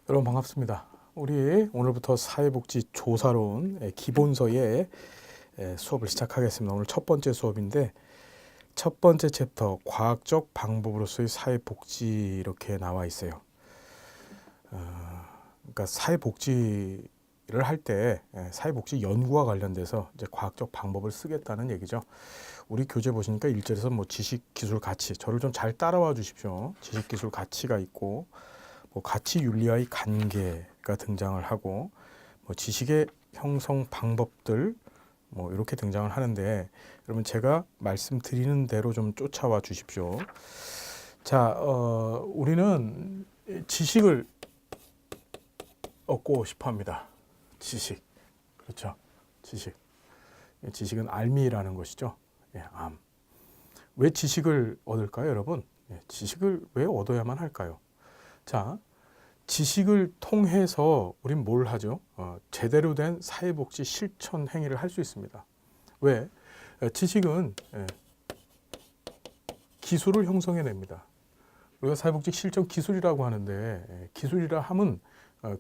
여러분 반갑습니다. 우리 오늘부터 사회복지조사론 기본서의 수업을 시작하겠습니다. 오늘 첫 번째 수업인데 첫 번째 챕터 과학적 방법으로서의 사회복지 이렇게 나와 있어요. 그러니까 사회복지를 할 때 사회복지 연구와 관련돼서 이제 과학적 방법을 쓰겠다는 얘기죠. 우리 교재 보시니까 1절에서 뭐 지식, 기술, 가치 저를 좀 잘 따라와 주십시오. 지식, 기술, 가치가 있고 가치 윤리와의 관계가 등장을 하고 지식의 형성 방법들 이렇게 등장을 하는데 여러분 제가 말씀드리는 대로 좀 쫓아와 주십시오. 자, 우리는 지식을 얻고 싶어 합니다. 지식. 그렇죠. 지식. 지식은 알미라는 것이죠. 암. 왜 지식을 얻을까요, 여러분? 지식을 왜 얻어야만 할까요? 자, 지식을 통해서 우린 뭘 하죠? 제대로 된 사회복지 실천 행위를 할 수 있습니다. 왜? 지식은 기술을 형성해냅니다. 우리가 사회복지 실천 기술이라고 하는데 기술이라 함은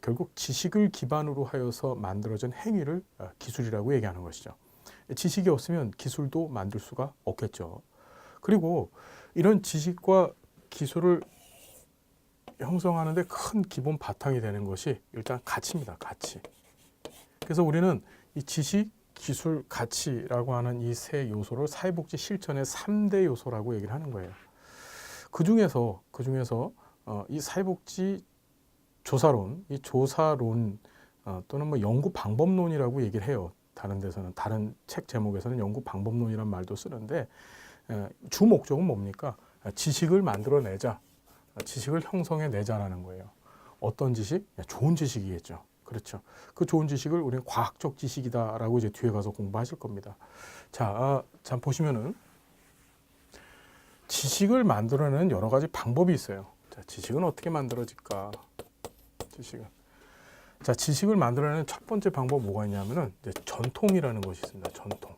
결국 지식을 기반으로 하여서 만들어진 행위를 기술이라고 얘기하는 것이죠. 지식이 없으면 기술도 만들 수가 없겠죠. 그리고 이런 지식과 기술을 형성하는데 큰 기본 바탕이 되는 것이 일단 가치입니다. 가치. 그래서 우리는 이 지식, 기술, 가치라고 하는 이 세 요소를 사회복지 실천의 3대 요소라고 얘기를 하는 거예요. 그 중에서 이 사회복지 조사론, 이 조사론 또는 뭐 연구 방법론이라고 얘기를 해요. 다른 데서는 다른 책 제목에서는 연구 방법론이란 말도 쓰는데 주 목적은 뭡니까? 지식을 만들어내자. 지식을 형성해내자라는 거예요. 어떤 지식? 좋은 지식이겠죠. 그렇죠. 그 좋은 지식을 우리는 과학적 지식이다라고 이제 뒤에 가서 공부하실 겁니다. 자, 보시면은 지식을 만들어내는 여러 가지 방법이 있어요. 자, 지식은 어떻게 만들어질까? 지식을 만들어내는 첫 번째 방법 뭐가 있냐면은 이제 전통이라는 것이 있습니다. 전통.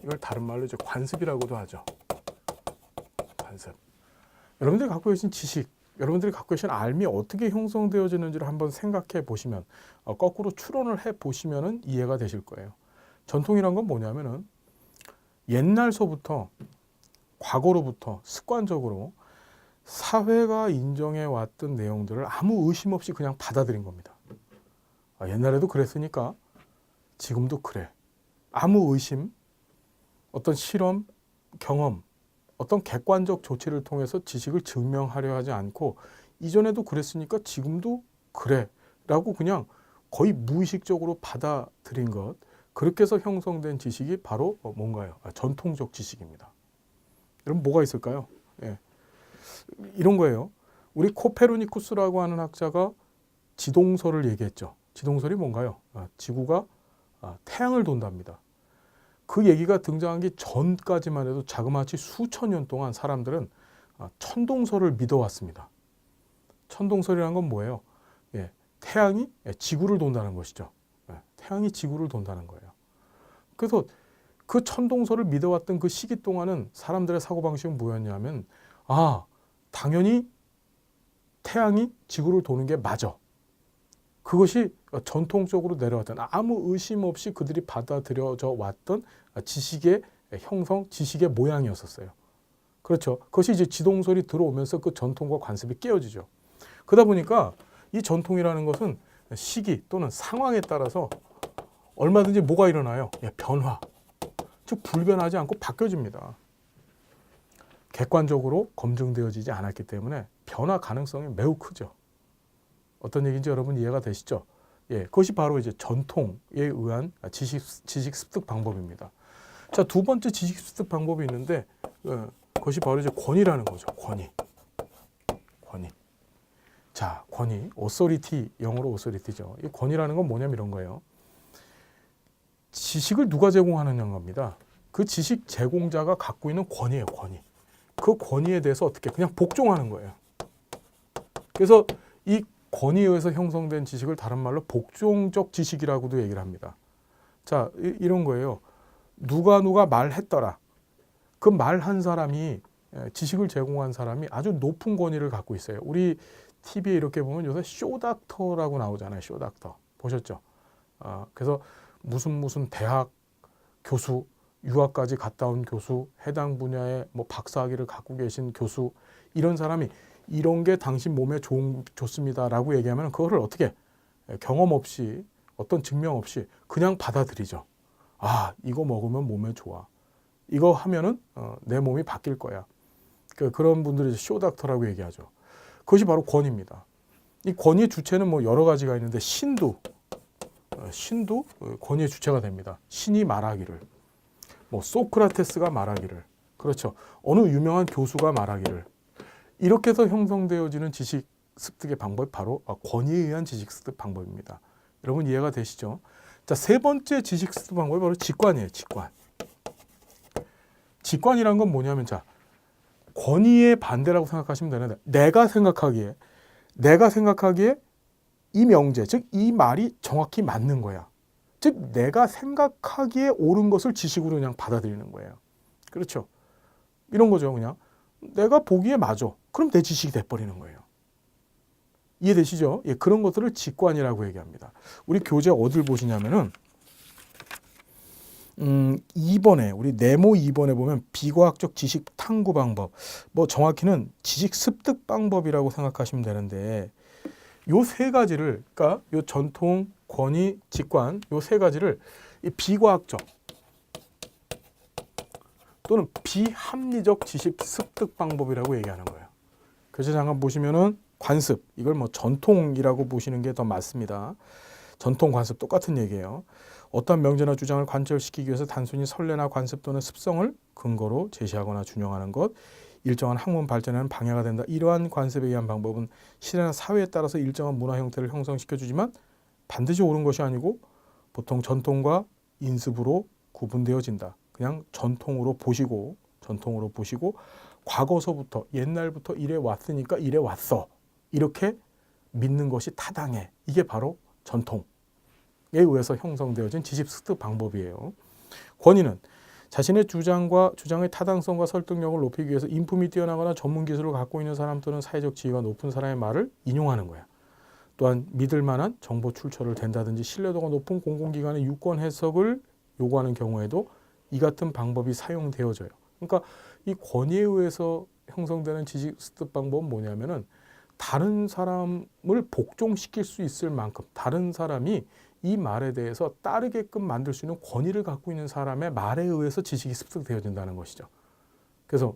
이걸 다른 말로 이제 관습이라고도 하죠. 관습. 여러분들이 갖고 계신 지식, 여러분들이 갖고 계신 알미 어떻게 형성되어지는지를 한번 생각해 보시면 거꾸로 추론을 해 보시면 이해가 되실 거예요. 전통이란 건 뭐냐면은 옛날서부터 과거로부터 습관적으로 사회가 인정해 왔던 내용들을 아무 의심 없이 그냥 받아들인 겁니다. 옛날에도 그랬으니까 지금도 그래. 아무 의심, 어떤 실험, 경험, 어떤 객관적 조치를 통해서 지식을 증명하려 하지 않고 이전에도 그랬으니까 지금도 그래 라고 그냥 거의 무의식적으로 받아들인 것, 그렇게 해서 형성된 지식이 바로 뭔가요? 전통적 지식입니다. 여러분 뭐가 있을까요? 이런 거예요. 우리 코페르니쿠스라고 하는 학자가 지동설을 얘기했죠. 지동설이 뭔가요? 지구가 태양을 돈답니다. 그 얘기가 등장하기 전까지만 해도 자그마치 수천 년 동안 사람들은 천동설을 믿어왔습니다. 천동설이란 건 뭐예요? 태양이 지구를 돈다는 것이죠. 태양이 지구를 돈다는 거예요. 그래서 그 천동설을 믿어왔던 그 시기 동안은 사람들의 사고방식은 뭐였냐면 당연히 태양이 지구를 도는 게 맞아. 그것이 전통적으로 내려왔던 아무 의심 없이 그들이 받아들여져 왔던 지식의 형성, 지식의 모양이었었어요. 그렇죠. 그것이 이제 지동설이 들어오면서 그 전통과 관습이 깨어지죠. 그러다 보니까 이 전통이라는 것은 시기 또는 상황에 따라서 얼마든지 뭐가 일어나요? 변화. 즉 불변하지 않고 바뀌어집니다. 객관적으로 검증되어지지 않았기 때문에 변화 가능성이 매우 크죠. 어떤 얘기인지 여러분 이해가 되시죠? 그것이 바로 이제 전통에 의한 지식 습득 방법입니다. 자, 두 번째 지식 습득 방법이 있는데 그것이 바로 이제 권위라는 거죠. 권위. 자, 권위, authority, 영어로 authority죠. 이 권위라는 건 뭐냐면 이런 거예요. 지식을 누가 제공하느냐는 겁니다. 그 지식 제공자가 갖고 있는 권위예요, 권위. 그 권위에 대해서 어떻게 그냥 복종하는 거예요. 그래서 이 권위에 의해서 형성된 지식을 다른 말로 복종적 지식이라고도 얘기를 합니다. 자, 이런 거예요. 누가 말했더라. 그 말한 사람이 지식을 제공한 사람이 아주 높은 권위를 갖고 있어요. 우리 TV에 이렇게 보면 요새 쇼닥터라고 나오잖아요. 쇼닥터 보셨죠? 그래서 무슨 대학 교수, 유학까지 갔다 온 교수, 해당 분야의 뭐 박사학위를 갖고 계신 교수, 이런 사람이 이런 게 당신 몸에 좋습니다라고 얘기하면 그거를 어떻게 경험 없이 어떤 증명 없이 그냥 받아들이죠. 이거 먹으면 몸에 좋아. 이거 하면은 내 몸이 바뀔 거야. 그런 분들이 쇼닥터라고 얘기하죠. 그것이 바로 권위입니다. 이 권위의 주체는 뭐 여러 가지가 있는데 신도 권위의 주체가 됩니다. 신이 말하기를, 뭐 소크라테스가 말하기를, 그렇죠. 어느 유명한 교수가 말하기를, 이렇게 해서 형성되어지는 지식 습득의 방법이 바로 권위에 의한 지식 습득 방법입니다. 여러분 이해가 되시죠? 자, 세 번째 지식 습득 방법이 바로 직관이에요. 직관. 직관이란 건 뭐냐면, 자, 권위의 반대라고 생각하시면 되는데, 내가 생각하기에 이 명제, 즉 이 말이 정확히 맞는 거야. 즉 내가 생각하기에 옳은 것을 지식으로 그냥 받아들이는 거예요. 그렇죠? 이런 거죠. 그냥 내가 보기에 맞아. 그럼 내 지식이 돼버리는 거예요. 이해되시죠? 예, 그런 것들을 직관이라고 얘기합니다. 우리 교재 어딜 보시냐면은 2번에 우리 네모 2번에 보면 비과학적 지식 탐구 방법, 뭐 정확히는 지식 습득 방법이라고 생각하시면 되는데, 요 세 가지를, 그러니까 요 전통, 권위, 직관, 요 세 가지를 이 비과학적 또는 비합리적 지식 습득 방법이라고 얘기하는 거예요. 그래서 잠깐 보시면은 관습, 이걸 뭐 전통이라고 보시는 게 더 맞습니다. 전통, 관습 똑같은 얘기예요. 어떤 명제나 주장을 관철시키기 위해서 단순히 선례나 관습 또는 습성을 근거로 제시하거나 준용하는 것, 일정한 학문 발전에는 방해가 된다. 이러한 관습에 의한 방법은 시대나 사회에 따라서 일정한 문화 형태를 형성시켜주지만 반드시 옳은 것이 아니고 보통 전통과 인습으로 구분되어진다. 그냥 전통으로 보시고 과거서부터 옛날부터 이래 왔으니까 이래 왔어. 이렇게 믿는 것이 타당해. 이게 바로 전통에 의해서 형성되어진 지식 습득 방법이에요. 권위는 자신의 주장의 타당성과 설득력을 높이기 위해서 인품이 뛰어나거나 전문 기술을 갖고 있는 사람 또는 사회적 지위가 높은 사람의 말을 인용하는 거야. 또한 믿을 만한 정보 출처를 댄다든지 신뢰도가 높은 공공기관의 유권 해석을 요구하는 경우에도 이 같은 방법이 사용되어져요. 그러니까 이 권위에 의해서 형성되는 지식 습득 방법은 뭐냐면은 다른 사람을 복종시킬 수 있을 만큼 다른 사람이 이 말에 대해서 따르게끔 만들 수 있는 권위를 갖고 있는 사람의 말에 의해서 지식이 습득되어진다는 것이죠. 그래서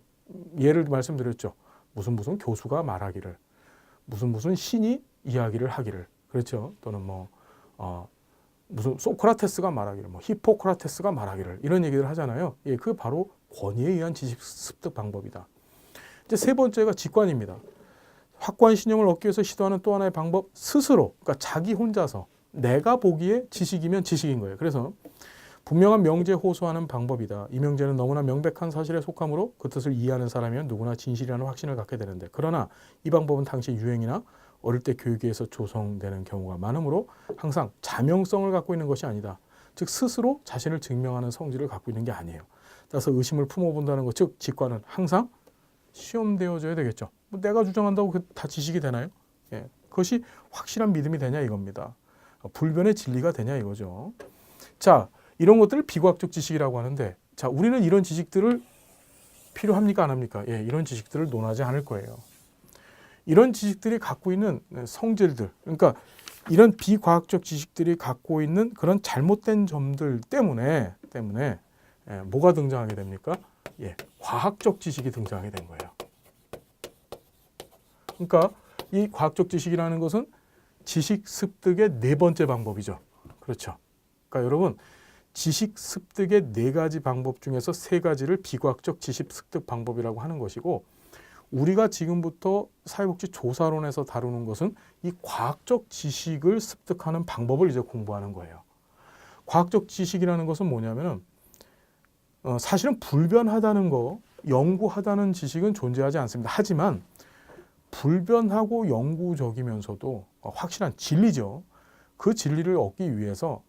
예를 말씀드렸죠. 무슨 교수가 말하기를, 무슨 신이 이야기를 하기를, 그렇죠. 또는 무슨 소크라테스가 말하기를, 히포크라테스가 말하기를, 이런 얘기를 하잖아요. 예, 그게 바로 권위에 의한 지식 습득 방법이다. 이제 세 번째가 직관입니다. 확고한 신념을 얻기 위해서 시도하는 또 하나의 방법, 스스로, 그러니까 자기 혼자서 내가 보기에 지식이면 지식인 거예요. 그래서 분명한 명제에 호소하는 방법이다. 이 명제는 너무나 명백한 사실에 속하므로 그 뜻을 이해하는 사람이면 누구나 진실이라는 확신을 갖게 되는데, 그러나 이 방법은 당시 유행이나 어릴 때 교육에 의해서 조성되는 경우가 많으므로 항상 자명성을 갖고 있는 것이 아니다. 즉 스스로 자신을 증명하는 성질을 갖고 있는 게 아니에요. 따라서 의심을 품어본다는 것, 즉 직관은 항상 시험되어져야 되겠죠. 내가 주장한다고 다 지식이 되나요? 예, 그것이 확실한 믿음이 되냐 이겁니다. 불변의 진리가 되냐 이거죠. 자, 이런 것들을 비과학적 지식이라고 하는데, 자, 우리는 이런 지식들을 필요합니까 안 합니까? 예, 이런 지식들을 논하지 않을 거예요. 이런 지식들이 갖고 있는 성질들, 그러니까 이런 비과학적 지식들이 갖고 있는 그런 잘못된 점들 때문에 뭐가 등장하게 됩니까? 예, 과학적 지식이 등장하게 된 거예요. 그러니까 이 과학적 지식이라는 것은 지식 습득의 네 번째 방법이죠. 그렇죠. 그러니까 여러분, 지식 습득의 네 가지 방법 중에서 세 가지를 비과학적 지식 습득 방법이라고 하는 것이고, 우리가 지금부터 사회복지 조사론에서 다루는 것은 이 과학적 지식을 습득하는 방법을 이제 공부하는 거예요. 과학적 지식이라는 것은 뭐냐면은 사실은 불변하다는 거, 영구하다는 지식은 존재하지 않습니다. 하지만 불변하고 영구적이면서도 확실한 진리죠. 그 진리를 얻기 위해서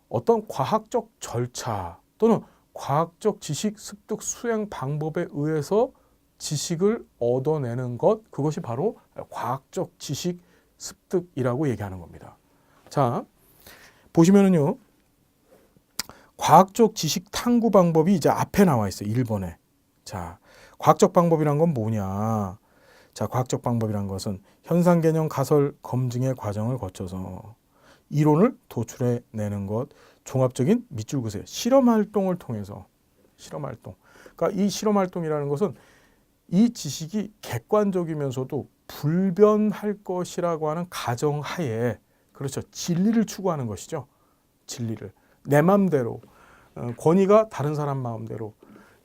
어떤 과학적 절차 또는 과학적 지식 습득 수행 방법에 의해서 지식을 얻어내는 것, 그것이 바로 과학적 지식 습득이라고 얘기하는 겁니다. 자, 보시면은요, 과학적 지식 탐구 방법이 이제 앞에 나와 있어요. 1번에. 자, 과학적 방법이란 건 뭐냐? 자, 과학적 방법이란 것은 현상 개념 가설 검증의 과정을 거쳐서 이론을 도출해 내는 것, 종합적인 밑줄 그세요. 실험 활동을 통해서 실험 활동. 그러니까 이 실험 활동이라는 것은 이 지식이 객관적이면서도 불변할 것이라고 하는 가정하에, 그렇죠, 진리를 추구하는 것이죠. 진리를 내 마음대로, 권위가 다른 사람 마음대로,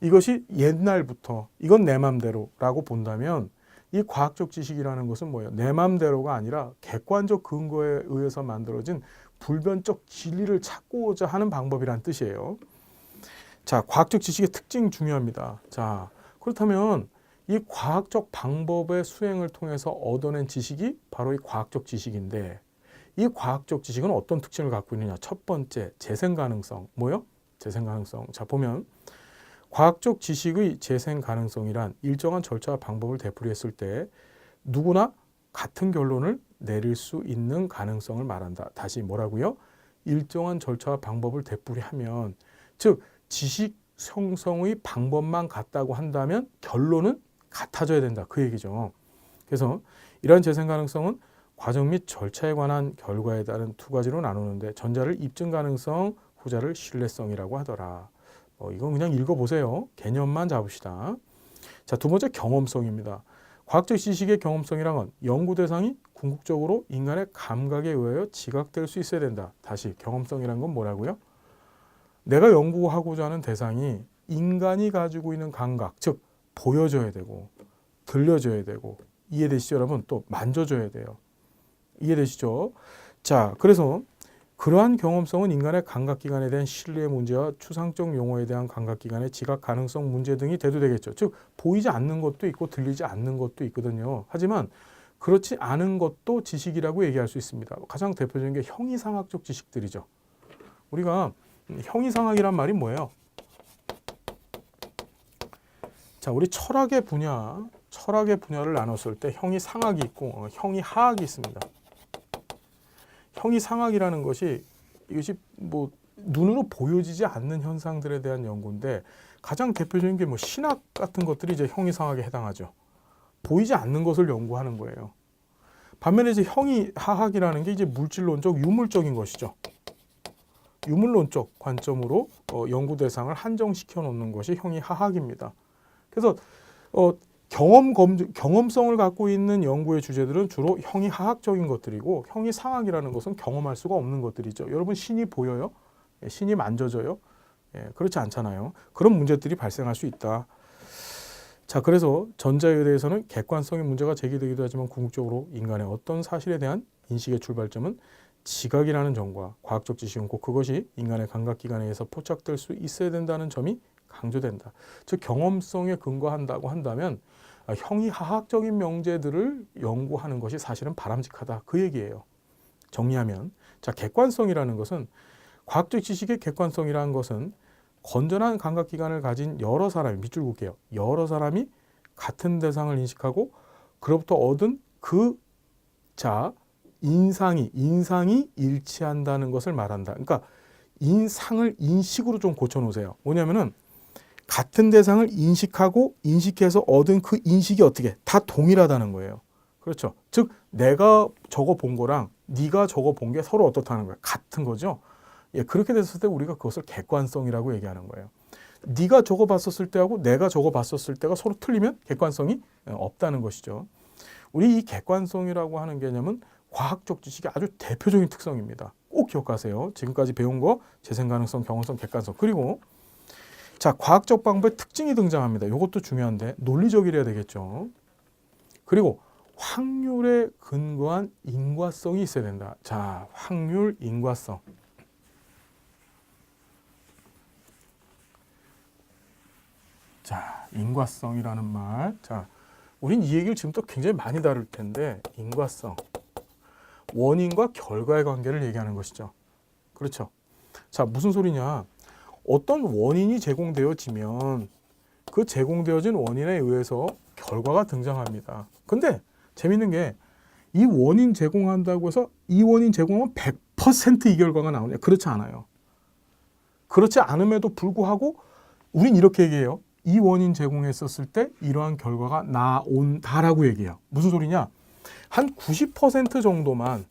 이것이 옛날부터 이건 내 마음대로라고 본다면 이 과학적 지식이라는 것은 뭐예요? 내 마음대로가 아니라 객관적 근거에 의해서 만들어진 불변적 진리를 찾고자 하는 방법이란 뜻이에요. 자, 과학적 지식의 특징 중요합니다. 자, 그렇다면 이 과학적 방법의 수행을 통해서 얻어낸 지식이 바로 이 과학적 지식인데, 이 과학적 지식은 어떤 특징을 갖고 있느냐? 첫 번째, 재생 가능성. 뭐요? 재생 가능성. 자, 보면 과학적 지식의 재생 가능성이란 일정한 절차와 방법을 되풀이했을 때 누구나 같은 결론을 내릴 수 있는 가능성을 말한다. 다시 뭐라고요? 일정한 절차와 방법을 되풀이하면, 즉 지식 형성의 방법만 같다고 한다면 결론은 같아져야 된다. 그 얘기죠. 그래서 이러한 재생 가능성은 과정 및 절차에 관한 결과에 따른 두 가지로 나누는데, 전자를 입증 가능성, 후자를 신뢰성이라고 하더라. 이건 그냥 읽어보세요. 개념만 잡읍시다. 자, 두 번째, 경험성입니다. 과학적 지식의 경험성이란 건 연구 대상이 궁극적으로 인간의 감각에 의하여 지각될 수 있어야 된다. 다시, 경험성이란 건 뭐라고요? 내가 연구하고자 하는 대상이 인간이 가지고 있는 감각, 즉 보여줘야 되고 들려줘야 되고, 이해되시죠 여러분? 또 만져줘야 돼요. 이해되시죠? 자, 그래서 그러한 경험성은 인간의 감각기관에 대한 신뢰 문제와 추상적 용어에 대한 감각기관의 지각 가능성 문제 등이 대두되겠죠. 즉 보이지 않는 것도 있고 들리지 않는 것도 있거든요. 하지만 그렇지 않은 것도 지식이라고 얘기할 수 있습니다. 가장 대표적인 게 형이상학적 지식들이죠. 우리가 형이상학이란 말이 뭐예요? 자, 우리 철학의 분야를 나눴을 때 형이상학이 있고 형이하학이 있습니다. 형이상학이라는 것이, 이것이 뭐 눈으로 보여지지 않는 현상들에 대한 연구인데, 가장 대표적인 게 뭐 신학 같은 것들이 이제 형이상학에 해당하죠. 보이지 않는 것을 연구하는 거예요. 반면에 이제 형이하학이라는 게 이제 물질론적, 유물적인 것이죠. 유물론적 관점으로 연구 대상을 한정시켜 놓는 것이 형이하학입니다. 그래서 경험성을 갖고 있는 연구의 주제들은 주로 형이하학적인 것들이고, 형이상학이라는 것은 경험할 수가 없는 것들이죠. 여러분, 신이 보여요? 신이 만져져요? 그렇지 않잖아요. 그런 문제들이 발생할 수 있다. 자, 그래서 전자에 대해서는 객관성의 문제가 제기되기도 하지만 궁극적으로 인간의 어떤 사실에 대한 인식의 출발점은 지각이라는 점과 과학적 지식은 꼭 그것이 인간의 감각기관에 의해서 포착될 수 있어야 된다는 점이 강조된다. 즉 경험성에 근거한다고 한다면 형이하학적인 명제들을 연구하는 것이 사실은 바람직하다. 그 얘기예요. 정리하면, 자, 객관성이라는 것은, 과학적 지식의 객관성이라는 것은 건전한 감각기관을 가진 여러 사람이, 밑줄 긋게요, 여러 사람이 같은 대상을 인식하고 그로부터 얻은 인상이 일치한다는 것을 말한다. 그러니까 인상을 인식으로 좀 고쳐놓으세요. 뭐냐면은 같은 대상을 인식하고 인식해서 얻은 그 인식이 어떻게 다 동일하다는 거예요. 그렇죠. 즉 내가 저거 본 거랑 네가 저거 본 게 서로 어떻다는 거예요. 같은 거죠. 예, 그렇게 됐을 때 우리가 그것을 객관성이라고 얘기하는 거예요. 네가 저거 봤었을 때하고 내가 저거 봤었을 때가 서로 틀리면 객관성이 없다는 것이죠. 우리 이 객관성이라고 하는 개념은 과학적 지식의 아주 대표적인 특성입니다. 꼭 기억하세요. 지금까지 배운 거 재생 가능성, 경험성, 객관성. 그리고 자, 과학적 방법의 특징이 등장합니다. 이것도 중요한데 논리적이래야 되겠죠. 그리고 확률에 근거한 인과성이 있어야 된다. 자, 확률, 인과성. 자, 인과성이라는 말. 자, 우린 이 얘기를 지금 또 굉장히 많이 다룰 텐데, 인과성. 원인과 결과의 관계를 얘기하는 것이죠. 그렇죠. 자, 무슨 소리냐. 어떤 원인이 제공되어지면 그 제공되어진 원인에 의해서 결과가 등장합니다. 근데 재밌는 게 이 원인 제공한다고 해서 이 원인 제공하면 100% 이 결과가 나오냐? 그렇지 않아요. 그렇지 않음에도 불구하고 우린 이렇게 얘기해요. 이 원인 제공했었을 때 이러한 결과가 나온다라고 얘기해요. 무슨 소리냐? 한 90% 정도만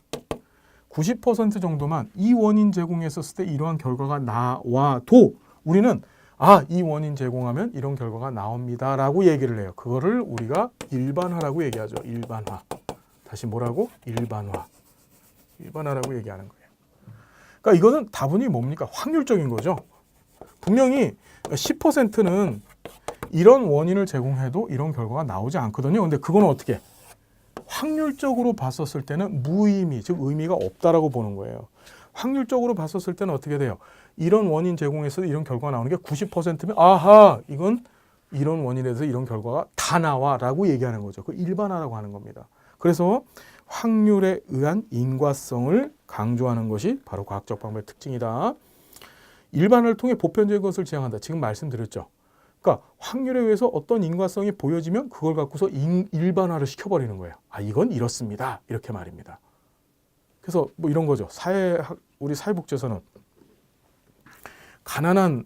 이 원인 제공했었을 때 이러한 결과가 나와도 우리는 이 원인 제공하면 이런 결과가 나옵니다라고 얘기를 해요. 그거를 우리가 일반화라고 얘기하죠. 일반화. 다시 뭐라고? 일반화라고 얘기하는 거예요. 그러니까 이거는 다분히 뭡니까? 확률적인 거죠. 분명히 10%는 이런 원인을 제공해도 이런 결과가 나오지 않거든요. 근데 그건 어떻게? 확률적으로 봤었을 때는 무의미, 즉 의미가 없다라고 보는 거예요. 확률적으로 봤었을 때는 어떻게 돼요? 이런 원인 제공에서 이런 결과가 나오는 게 90%면 이건 이런 원인에서 이런 결과가 다 나와라고 얘기하는 거죠. 그 일반화라고 하는 겁니다. 그래서 확률에 의한 인과성을 강조하는 것이 바로 과학적 방법의 특징이다. 일반화를 통해 보편적인 것을 지향한다. 지금 말씀드렸죠. 그러니까 확률에 의해서 어떤 인과성이 보여지면 그걸 갖고서 일반화를 시켜버리는 거예요. 이건 이렇습니다. 이렇게 말입니다. 그래서 뭐 이런 거죠. 우리 사회복지에서는 가난한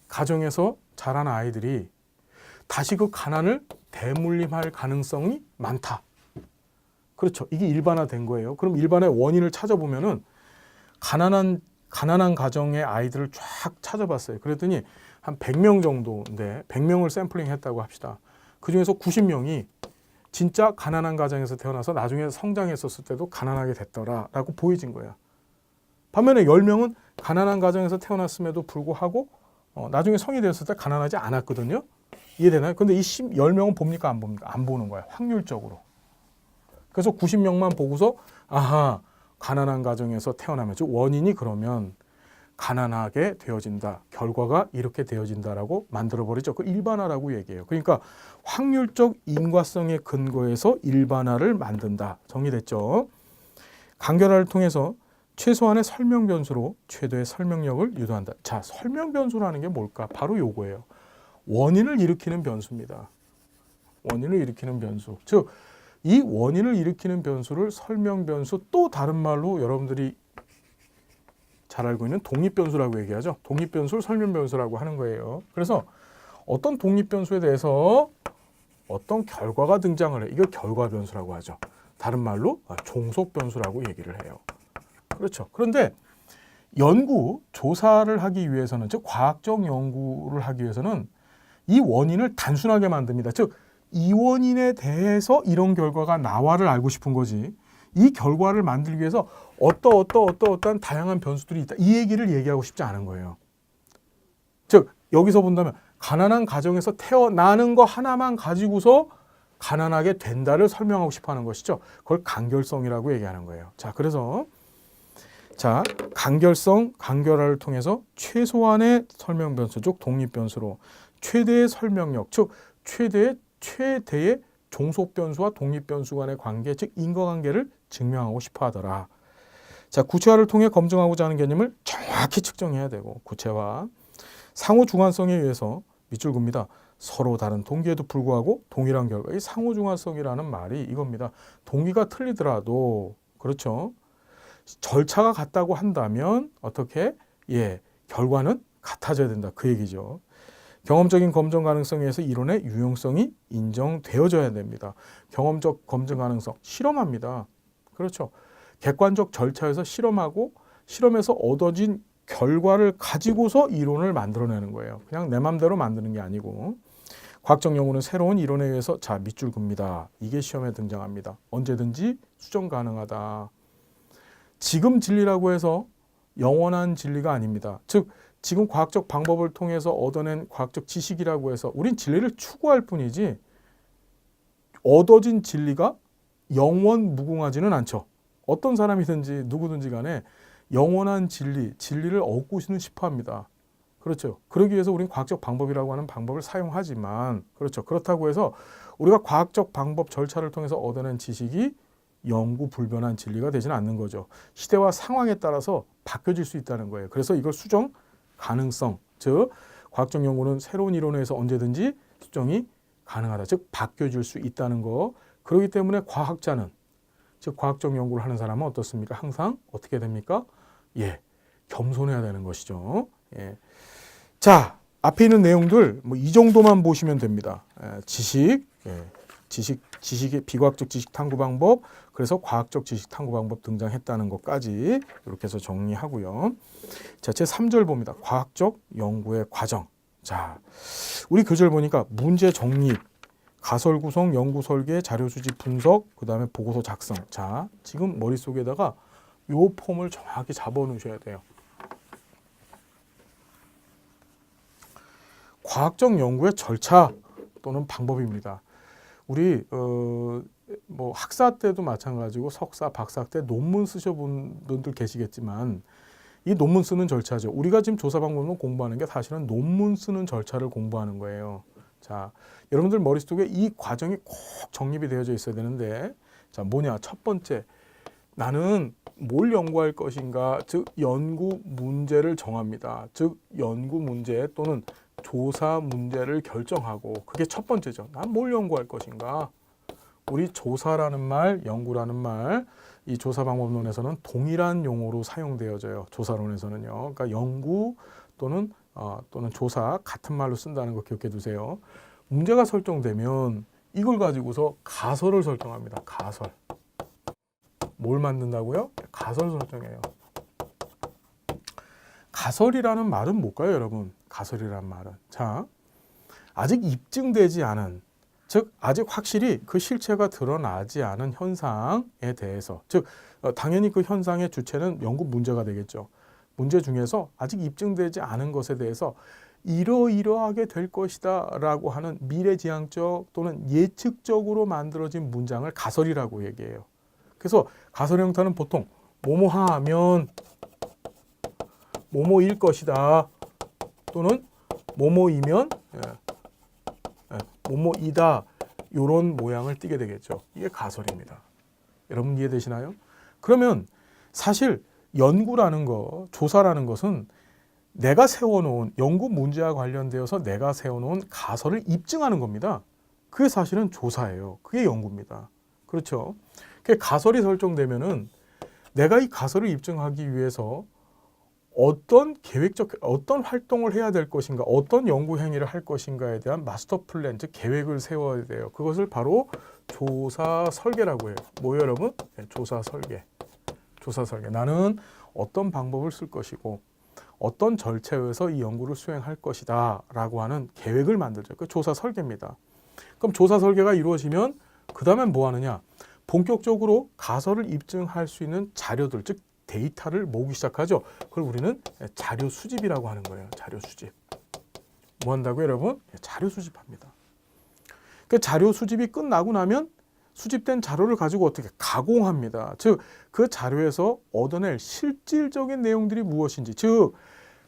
가정에서 자란 아이들이 다시 그 가난을 대물림할 가능성이 많다. 그렇죠. 이게 일반화된 거예요. 그럼 일반화의 원인을 찾아보면은 가난한 가정의 아이들을 쫙 찾아봤어요. 그랬더니 한 100명 정도인데 100명을 샘플링 했다고 합시다. 그중에서 90명이 진짜 가난한 가정에서 태어나서 나중에 성장했었을 때도 가난하게 됐더라라고 보여진 거예요. 반면에 10명은 가난한 가정에서 태어났음에도 불구하고 나중에 성이 되었을 때 가난하지 않았거든요. 이해되나요? 근데 이 10명은 봅니까? 안 봅니까? 안 보는 거야. 확률적으로. 그래서 90명만 보고서 가난한 가정에서 태어나면 즉 원인이 그러면 가난하게 되어진다. 결과가 이렇게 되어진다라고 만들어버리죠. 그 일반화라고 얘기해요. 그러니까 확률적 인과성의 근거에서 일반화를 만든다. 정리됐죠? 간결화를 통해서 최소한의 설명 변수로 최대의 설명력을 유도한다. 자, 설명 변수라는 게 뭘까? 바로 요거예요. 원인을 일으키는 변수입니다. 원인을 일으키는 변수. 즉, 이 원인을 일으키는 변수를 설명 변수, 또 다른 말로 여러분들이 잘 알고 있는 독립 변수라고 얘기하죠. 독립 변수를 설명 변수라고 하는 거예요. 그래서 어떤 독립 변수에 대해서 어떤 결과가 등장을 해. 이걸 결과 변수라고 하죠. 다른 말로 종속 변수라고 얘기를 해요. 그렇죠. 그런데 조사를 하기 위해서는, 즉 과학적 연구를 하기 위해서는 이 원인을 단순하게 만듭니다. 즉 이 원인에 대해서 이런 결과가 나와를 알고 싶은 거지. 이 결과를 만들기 위해서 어떠한 다양한 변수들이 있다. 이 얘기를 얘기하고 싶지 않은 거예요. 즉 여기서 본다면 가난한 가정에서 태어나는 거 하나만 가지고서 가난하게 된다를 설명하고 싶어 하는 것이죠. 그걸 간결성이라고 얘기하는 거예요. 자, 그래서 간결화를 통해서 최소한의 설명 변수, 즉 독립 변수로 최대의 설명력, 즉 최대의 종속 변수와 독립 변수 간의 관계, 즉 인과관계를 증명하고 싶어 하더라. 자, 구체화를 통해 검증하고자 하는 개념을 정확히 측정해야 되고, 구체화, 상호 중환성에 의해서 밑줄 긋습니다. 서로 다른 동기에도 불구하고 동일한 결과. 이 상호 중환성이라는 말이 이겁니다. 동기가 틀리더라도, 그렇죠, 절차가 같다고 한다면 어떻게? 결과는 같아져야 된다. 그 얘기죠. 경험적인 검증 가능성에 의해서 이론의 유용성이 인정되어져야 됩니다. 경험적 검증 가능성, 실험합니다. 그렇죠. 객관적 절차에서 실험하고 실험에서 얻어진 결과를 가지고서 이론을 만들어내는 거예요. 그냥 내 맘대로 만드는 게 아니고. 과학적 연구는 새로운 이론에 의해서 밑줄 긋습니다. 이게 시험에 등장합니다. 언제든지 수정 가능하다. 지금 진리라고 해서 영원한 진리가 아닙니다. 즉 지금 과학적 방법을 통해서 얻어낸 과학적 지식이라고 해서 우린 진리를 추구할 뿐이지 얻어진 진리가 영원 무궁하지는 않죠. 어떤 사람이든지 누구든지 간에 영원한 진리를 얻고 싶어 합니다. 그렇죠. 그러기 위해서 우리는 과학적 방법이라고 하는 방법을 사용하지만, 그렇죠. 그렇다고 해서 우리가 과학적 방법 절차를 통해서 얻어낸 지식이 영구 불변한 진리가 되지는 않는 거죠. 시대와 상황에 따라서 바뀌어질 수 있다는 거예요. 그래서 이걸 수정 가능성, 즉 과학적 연구는 새로운 이론에 의해서 언제든지 수정이 가능하다. 즉 바뀌어질 수 있다는 거. 그렇기 때문에 과학자는, 즉 과학적 연구를 하는 사람은 어떻습니까? 항상 어떻게 됩니까? 예, 겸손해야 되는 것이죠. 예. 자, 앞에 있는 내용들 뭐 이 정도만 보시면 됩니다. 지식의 비과학적 지식 탐구 방법, 그래서 과학적 지식 탐구 방법 등장했다는 것까지 이렇게 해서 정리하고요. 자, 제 3절 봅니다. 과학적 연구의 과정. 자, 우리 교재를 보니까 문제 정립, 가설 구성, 연구 설계, 자료 수집 분석, 그 다음에 보고서 작성. 자, 지금 머릿속에다가 요 폼을 정확히 잡아 놓으셔야 돼요. 과학적 연구의 절차 또는 방법입니다. 우리 뭐 학사 때도 마찬가지고 석사, 박사 때 논문 쓰셔본 분들 계시겠지만 이 논문 쓰는 절차죠. 우리가 지금 조사 방법론 공부하는 게 사실은 논문 쓰는 절차를 공부하는 거예요. 자, 여러분들 머릿속에 이 과정이 꼭 정립이 되어져 있어야 되는데, 자, 뭐냐? 첫 번째, 나는 뭘 연구할 것인가? 즉 연구 문제를 정합니다. 즉 연구 문제 또는 조사 문제를 결정하고, 그게 첫 번째죠. 난 뭘 연구할 것인가? 우리 조사라는 말, 연구라는 말, 이 조사 방법론에서는 동일한 용어로 사용되어져요. 조사론에서는요. 그러니까 연구 또는 조사 같은 말로 쓴다는 거 기억해 두세요. 문제가 설정되면 이걸 가지고서 가설을 설정합니다. 가설. 뭘 만든다고요? 가설 설정해요. 가설이라는 말은 뭘까요, 여러분? 가설이라는 말은. 자, 아직 입증되지 않은, 즉 아직 확실히 그 실체가 드러나지 않은 현상에 대해서, 즉 당연히 그 현상의 주체는 연구 문제가 되겠죠. 문제 중에서 아직 입증되지 않은 것에 대해서 이러이러하게 될 것이다 라고 하는 미래지향적 또는 예측적으로 만들어진 문장을 가설이라고 얘기해요. 그래서 가설 형태는 보통 뭐뭐하면 뭐뭐일 것이다 또는 뭐뭐이면 뭐뭐이다, 이런 모양을 띠게 되겠죠. 이게 가설입니다. 여러분 이해되시나요? 그러면 사실 연구라는 거, 조사라는 것은 내가 세워놓은 연구 문제와 관련되어서 내가 세워놓은 가설을 입증하는 겁니다. 그게 사실은 조사예요. 그게 연구입니다. 그렇죠? 가설이 설정되면은 내가 이 가설을 입증하기 위해서 어떤 어떤 활동을 해야 될 것인가, 어떤 연구 행위를 할 것인가에 대한 마스터 플랜, 즉 계획을 세워야 돼요. 그것을 바로 조사 설계라고 해요. 뭐예요, 여러분? 네, 조사 설계. 조사 설계. 나는 어떤 방법을 쓸 것이고 어떤 절차에 의해서 이 연구를 수행할 것이다 라고 하는 계획을 만들죠. 그 조사 설계입니다. 그럼 조사 설계가 이루어지면 그 다음엔 뭐 하느냐? 본격적으로 가설을 입증할 수 있는 자료들, 즉 데이터를 모으기 시작하죠. 그걸 우리는 자료 수집이라고 하는 거예요. 자료 수집. 뭐 한다고요, 여러분? 자료 수집합니다. 그 자료 수집이 끝나고 나면 수집된 자료를 가지고 어떻게 가공합니다. 즉 그 자료에서 얻어낼 실질적인 내용들이 무엇인지, 즉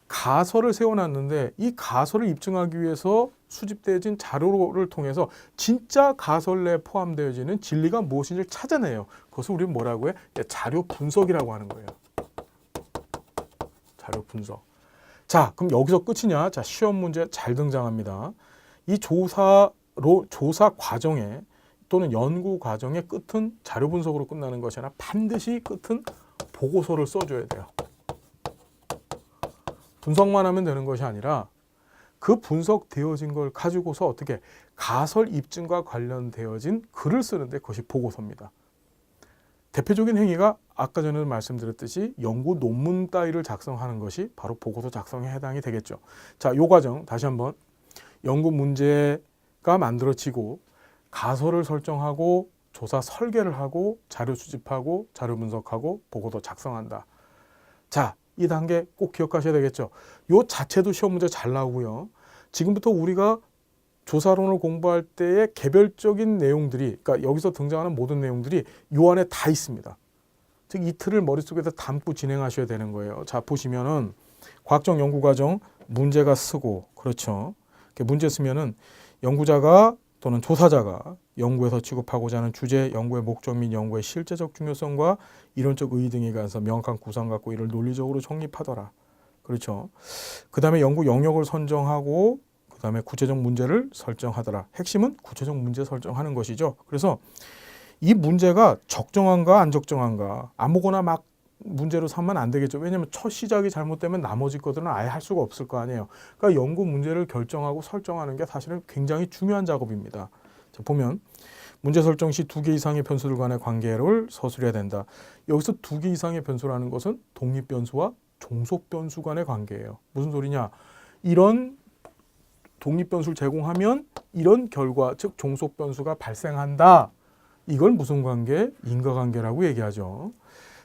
가설을 세워놨는데 이 가설을 입증하기 위해서 수집되어진 자료를 통해서 진짜 가설 내에 포함되어지는 진리가 무엇인지를 찾아내요. 그것을 우리는 뭐라고 해요? 자료 분석이라고 하는 거예요. 자료 분석. 자, 그럼 여기서 끝이냐? 자, 시험 문제 잘 등장합니다. 이 조사 과정에 또는 연구 과정의 끝은 자료 분석으로 끝나는 것이 아니라 반드시 끝은 보고서를 써줘야 돼요. 분석만 하면 되는 것이 아니라 그 분석되어진 걸 가지고서 어떻게 가설 입증과 관련되어진 글을 쓰는데 그것이 보고서입니다. 대표적인 행위가 아까 전에 말씀드렸듯이 연구 논문 따위를 작성하는 것이 바로 보고서 작성에 해당이 되겠죠. 자, 이 과정 다시 한번. 연구 문제가 만들어지고 가설을 설정하고 조사 설계를 하고 자료 수집하고 자료 분석하고 보고서 작성한다. 자, 이 단계 꼭 기억하셔야 되겠죠. 요 자체도 시험 문제 잘 나오고요. 지금부터 우리가 조사론을 공부할 때의 개별적인 내용들이, 그러니까 여기서 등장하는 모든 내용들이 요 안에 다 있습니다. 즉 이 틀을 머릿속에서 담고 진행하셔야 되는 거예요. 자, 보시면은 과학적 연구 과정 문제가 쓰고, 그렇죠. 문제 쓰면은 연구자가 또는 조사자가 연구에서 취급하고자 하는 주제, 연구의 목적 및 연구의 실제적 중요성과 이론적 의의 등에 관해서 명확한 구상 갖고 이를 논리적으로 정립하더라. 그렇죠. 그 다음에 연구 영역을 선정하고 그 다음에 구체적 문제를 설정하더라. 핵심은 구체적 문제 설정하는 것이죠. 그래서 이 문제가 적정한가 안 적정한가 아무거나 막 문제로 삼으면 안 되겠죠. 왜냐하면 첫 시작이 잘못되면 나머지 것들은 아예 할 수가 없을 거 아니에요. 그러니까 연구 문제를 결정하고 설정하는 게 사실은 굉장히 중요한 작업입니다. 자, 보면 문제 설정 시 2개 이상의 변수들 간의 관계를 서술해야 된다. 여기서 2개 이상의 변수라는 것은 독립 변수와 종속 변수 간의 관계예요. 무슨 소리냐? 이런 독립 변수를 제공하면 이런 결과, 즉 종속 변수가 발생한다. 이걸 무슨 관계? 인과관계라고 얘기하죠.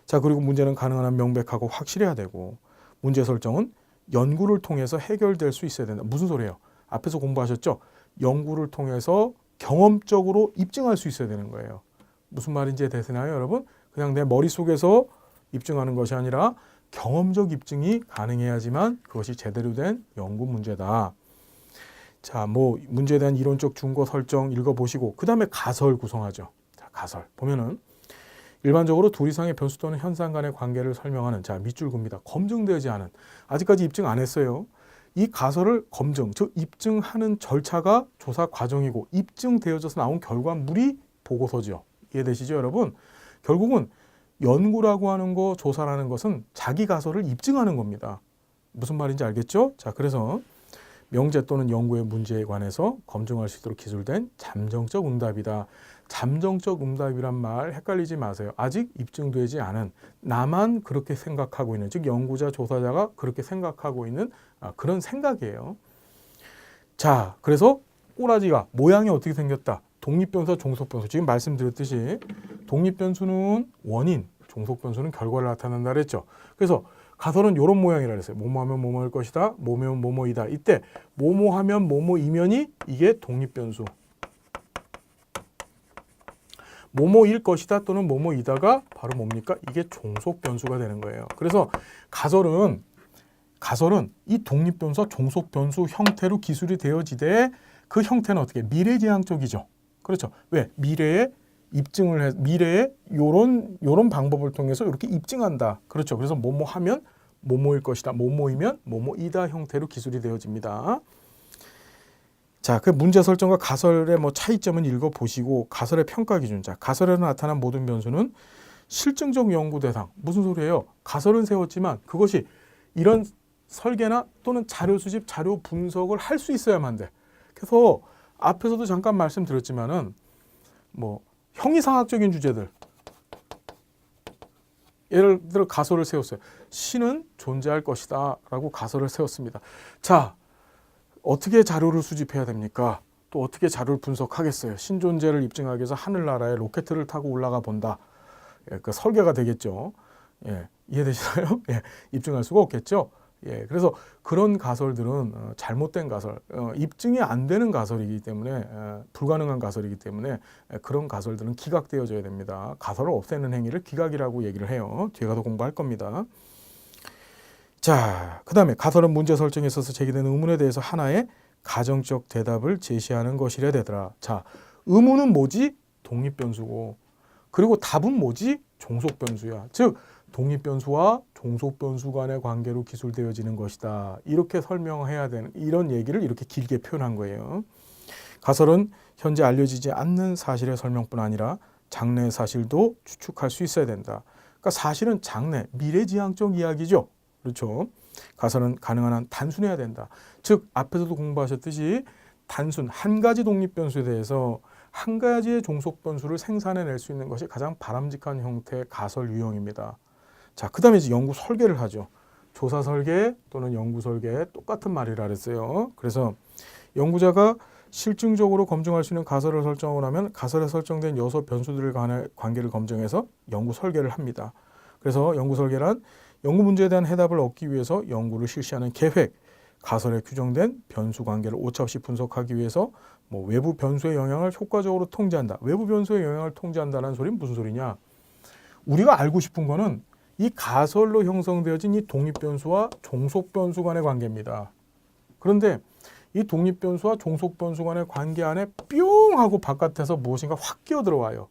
자, 그리고 문제는 가능한 한 명백하고 확실해야 되고 문제 설정은 연구를 통해서 해결될 수 있어야 된다. 무슨 소리예요? 앞에서 공부하셨죠? 연구를 통해서 경험적으로 입증할 수 있어야 되는 거예요. 무슨 말인지 되시나요, 여러분? 그냥 내 머릿속에서 입증하는 것이 아니라 경험적 입증이 가능해야지만 그것이 제대로 된 연구 문제다. 자, 뭐 문제에 대한 이론적 준거 설정 읽어보시고 그 다음에 가설 구성하죠. 자, 가설 보면은 일반적으로 둘 이상의 변수 또는 현상 간의 관계를 설명하는 자 밑줄 긋습니다. 검증되지 않은 아직까지 입증 안 했어요. 이 가설을 검증, 즉 입증하는 절차가 조사 과정이고 입증되어져서 나온 결과물이 보고서죠. 이해되시죠, 여러분? 결국은 연구라고 하는 거, 조사라는 것은 자기 가설을 입증하는 겁니다. 무슨 말인지 알겠죠? 자, 그래서 명제 또는 연구의 문제에 관해서 검증할 수 있도록 기술된 잠정적 응답이다. 잠정적 응답이란 말 헷갈리지 마세요. 아직 입증되지 않은 나만 그렇게 생각하고 있는 즉 연구자 조사자가 그렇게 생각하고 있는 그런 생각이에요. 자, 그래서 꼬라지가 모양이 어떻게 생겼다. 독립변수와 종속변수. 지금 말씀드렸듯이 독립변수는 원인, 종속변수는 결과를 나타낸다 그랬죠. 그래서 가설은 이런 모양이라 그랬어요. 뭐뭐하면 뭐뭐일 것이다. 뭐뭐면 뭐뭐이다. 이때 뭐뭐하면 뭐뭐이면이 이게 독립변수. 뭐뭐일 것이다 또는 뭐뭐이다가 바로 뭡니까? 이게 종속변수가 되는 거예요. 그래서 가설은 이 독립변수와 종속변수 형태로 기술이 되어지되 그 형태는 어떻게? 미래지향적이죠. 그렇죠. 왜? 미래에 입증을 해 미래에 요런 방법을 통해서 이렇게 입증한다. 그렇죠. 그래서 뭐뭐 하면 뭐뭐일 것이다. 뭐뭐이면 뭐뭐이다 형태로 기술이 되어집니다. 자, 그 문제 설정과 가설의 뭐 차이점은 읽어 보시고 가설의 평가 기준. 자, 가설에 나타난 모든 변수는 실증적 연구 대상. 무슨 소리예요? 가설은 세웠지만 그것이 이런 설계나 또는 자료 수집, 자료 분석을 할 수 있어야만 돼. 그래서 앞에서도 잠깐 말씀드렸지만은 뭐 형이상학적인 주제들 예를 들어 가설을 세웠어요. 신은 존재할 것이다 라고 가설을 세웠습니다. 자, 어떻게 자료를 수집해야 됩니까? 또 어떻게 자료를 분석하겠어요? 신 존재를 입증하기 위해서 하늘나라에 로켓을 타고 올라가 본다. 예, 그 설계가 되겠죠. 예, 이해되시나요? 예, 입증할 수가 없겠죠. 예, 그래서 그런 가설들은 잘못된 가설, 입증이 안 되는 가설이기 때문에 불가능한 가설이기 때문에 그런 가설들은 기각되어져야 됩니다. 가설을 없애는 행위를 기각이라고 얘기를 해요. 뒤에 가서 공부할 겁니다. 자, 그 다음에 가설은 문제 설정에 있어서 제기되는 의문에 대해서 하나의 가정적 대답을 제시하는 것이라 되더라. 자, 의문은 뭐지? 독립변수고 그리고 답은 뭐지? 종속변수야. 즉 독립변수와 종속변수 간의 관계로 기술되어지는 것이다. 이렇게 설명해야 되는 이런 얘기를 이렇게 길게 표현한 거예요. 가설은 현재 알려지지 않는 사실의 설명뿐 아니라 장래의 사실도 추측할 수 있어야 된다. 그러니까 사실은 장래, 미래지향적 이야기죠. 그렇죠. 가설은 가능한 한 단순해야 된다. 즉 앞에서도 공부하셨듯이 단순 한 가지 독립변수에 대해서 한 가지의 종속변수를 생산해낼 수 있는 것이 가장 바람직한 형태의 가설 유형입니다. 자, 그 다음에 이제 연구 설계를 하죠. 조사 설계 또는 연구 설계 똑같은 말이라 그랬어요. 그래서 연구자가 실증적으로 검증할 수 있는 가설을 설정을 하면 가설에 설정된 여섯 변수들 간의 관계를 검증해서 연구 설계를 합니다. 그래서 연구 설계란 연구 문제에 대한 해답을 얻기 위해서 연구를 실시하는 계획, 가설에 규정된 변수 관계를 오차없이 분석하기 위해서 뭐 외부 변수의 영향을 효과적으로 통제한다. 외부 변수의 영향을 통제한다는 소리는 무슨 소리냐? 우리가 알고 싶은 거는 이 가설로 형성되어진 이 독립변수와 종속변수 간의 관계입니다. 그런데 이 독립변수와 종속변수 간의 관계 안에 뿅 하고 바깥에서 무엇인가 확 끼어 들어와요.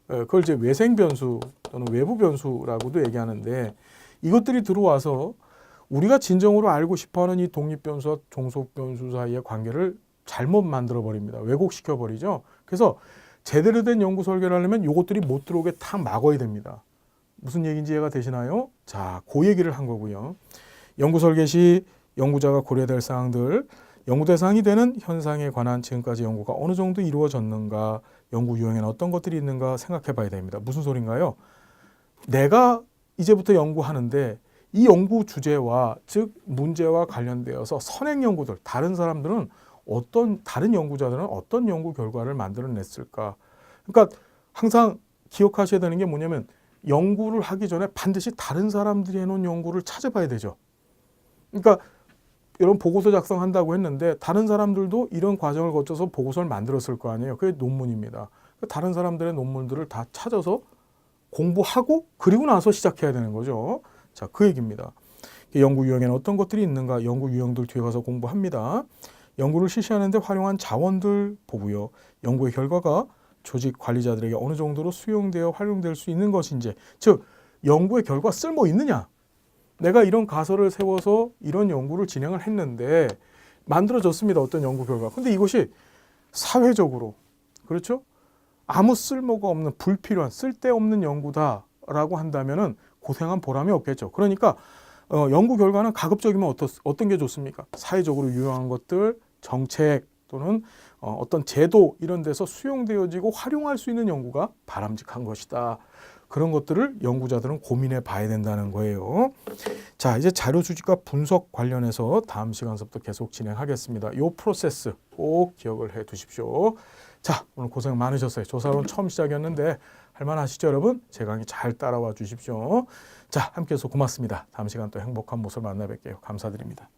그걸 이제 외생변수 또는 외부변수라고도 얘기하는데 이것들이 들어와서 우리가 진정으로 알고 싶어하는 이 독립변수와 종속변수 사이의 관계를 잘못 만들어 버립니다. 왜곡시켜 버리죠. 그래서 제대로 된 연구 설계를 하려면 이것들이 못 들어오게 다 막아야 됩니다. 무슨 얘기인지 이해가 되시나요? 자, 그 얘기를 한 거고요. 연구 설계 시 연구자가 고려될 사항들, 연구 대상이 되는 현상에 관한 지금까지 연구가 어느 정도 이루어졌는가, 연구 유형에는 어떤 것들이 있는가 생각해 봐야 됩니다. 무슨 소린가요? 내가 이제부터 연구하는데 이 연구 주제와 즉 문제와 관련되어서 선행 연구들, 다른 사람들은 다른 연구자들은 어떤 연구 결과를 만들어냈을까? 그러니까 항상 기억하셔야 되는 게 뭐냐면 연구를 하기 전에 반드시 다른 사람들이 해놓은 연구를 찾아봐야 되죠. 그러니까 이런 보고서 작성한다고 했는데 다른 사람들도 이런 과정을 거쳐서 보고서를 만들었을 거 아니에요. 그게 논문입니다. 다른 사람들의 논문들을 다 찾아서 공부하고 그리고 나서 시작해야 되는 거죠. 자, 그 얘기입니다. 연구 유형에는 어떤 것들이 있는가? 연구 유형들 뒤에 가서 공부합니다. 연구를 실시하는 데 활용한 자원들 보고요. 연구의 결과가 조직 관리자들에게 어느 정도로 수용되어 활용될 수 있는 것인지, 즉 연구의 결과 쓸모 있느냐? 내가 이런 가설을 세워서 이런 연구를 진행을 했는데 만들어졌습니다. 어떤 연구 결과. 근데 이것이 사회적으로, 그렇죠? 아무 쓸모가 없는 불필요한 쓸데없는 연구다라고 한다면은 고생한 보람이 없겠죠. 그러니까 연구 결과는 가급적이면 어떤 게 좋습니까? 사회적으로 유용한 것들, 정책 또는 어떤 제도 이런 데서 수용되어지고 활용할 수 있는 연구가 바람직한 것이다. 그런 것들을 연구자들은 고민해 봐야 된다는 거예요. 자, 이제 자료 수집과 분석 관련해서 다음 시간서부터 계속 진행하겠습니다. 이 프로세스 꼭 기억을 해 두십시오. 자, 오늘 고생 많으셨어요. 조사론 처음 시작이었는데 할만하시죠, 여러분? 제 강의 잘 따라와 주십시오. 자, 함께 해서 고맙습니다. 다음 시간 또 행복한 모습 만나 뵐게요. 감사드립니다.